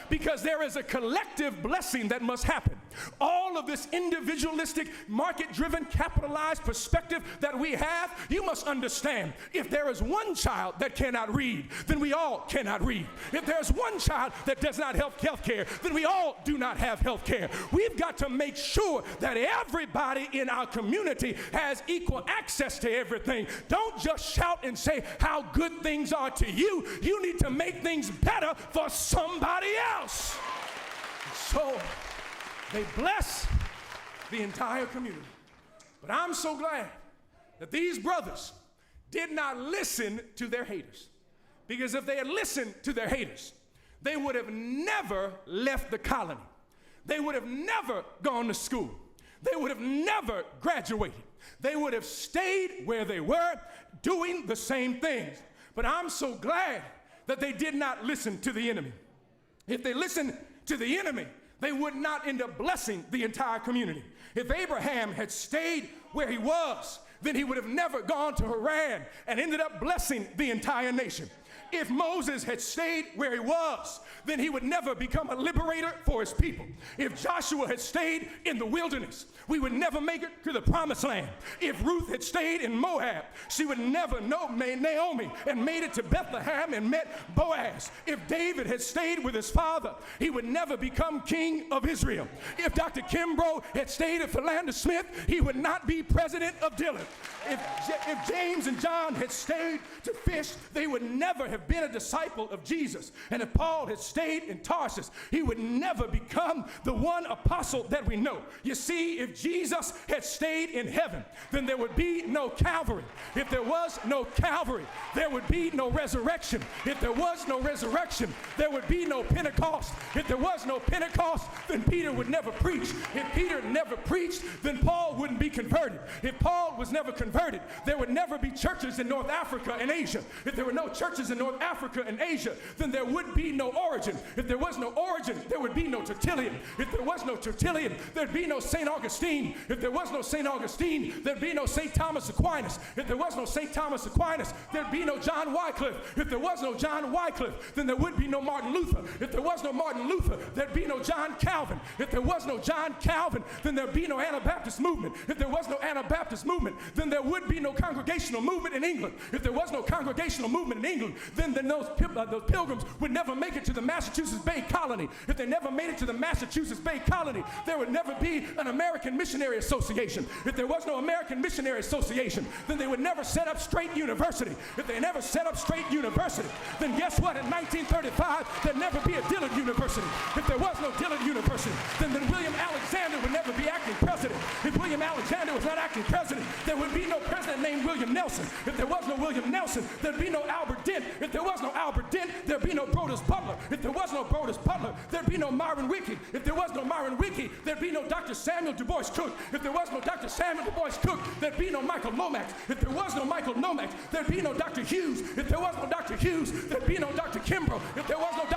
Because there is a collective blessing that must happen. All of this individualistic, market-driven, capitalized perspective that we have, you must understand, if there is one child that cannot read, then we all cannot read. If there's one child that does not have health care, then we all do not have health care. We've got to make sure that everybody in our community has equal access to everything. Don't just shout and say how good things are to you. You need to make things better for somebody else. So they bless the entire community. But I'm so glad that these brothers did not listen to their haters. Because if they had listened to their haters, they would have never left the colony. They would have never gone to school. They would have never graduated. They would have stayed where they were doing the same things. But I'm so glad that they did not listen to the enemy. If they listened to the enemy, they would not end up blessing the entire community. If Abraham had stayed where he was, then he would have never gone to Haran and ended up blessing the entire nation. If Moses had stayed where he was, then he would never become a liberator for his people. If Joshua had stayed in the wilderness, we would never make it to the promised land. If Ruth had stayed in Moab, she would never know Naomi and made it to Bethlehem and met Boaz. If David had stayed with his father, he would never become king of Israel. If Dr. Kimbrough had stayed at Philander Smith, he would not be president of Dillon. If James and John had stayed to fish, they would never have been a disciple of Jesus. And if Paul had stayed in Tarsus, he would never become the one apostle that we know. You see, if Jesus had stayed in heaven, then there would be no Calvary. If there was no Calvary, there would be no resurrection. If there was no resurrection, there would be no Pentecost. If there was no Pentecost, then Peter would never preach. If Peter never preached, then Paul wouldn't be converted. If Paul was never converted, there would never be churches in North Africa and Asia. If there were no churches in North Africa and Asia, then there would be no Origin. If there was no Origin, there would be no Tertullian. If there was no Tertullian, there'd be no St. Augustine. If there was no St. Augustine, there'd be no St. Thomas Aquinas. If there was no St. Thomas Aquinas, there'd be no John Wycliffe. If there was no John Wycliffe, then there would be no Martin Luther. If there was no Martin Luther, there'd be no John Calvin. If there was no John Calvin, then there'd be no Anabaptist movement. If there was no Anabaptist movement, then there would be no Congregational movement in England. If there was no Congregational movement in England, then those pilgrims would never make it to the Massachusetts Bay Colony. If they never made it to the Massachusetts Bay Colony, there would never be an American Missionary Association. If there was no American Missionary Association, then they would never set up Straight University. If they never set up Straight University, then guess what? In 1935, there'd never be a Dillard University. If there was no Dillard University, then William Alexander would never be acting president. If William Alexander was not acting president, there would be no president named William Nelson. If there was no William Nelson, there'd be no Albert Dent. If there was no Albert Dent, there'd be no Brodus Butler. If there was no Brodus Butler, there'd be no Myron Wiki. If there was no Myron Wiki, there'd be no Dr. Samuel Du Bois Cook. If there was no Dr. Samuel Du Bois Cook, there'd be no Michael Lomax. If there was no Michael Lomax, there'd be no Dr. Hughes. If there was no Dr. Hughes, there'd be no Dr. Kimbrough. If there was no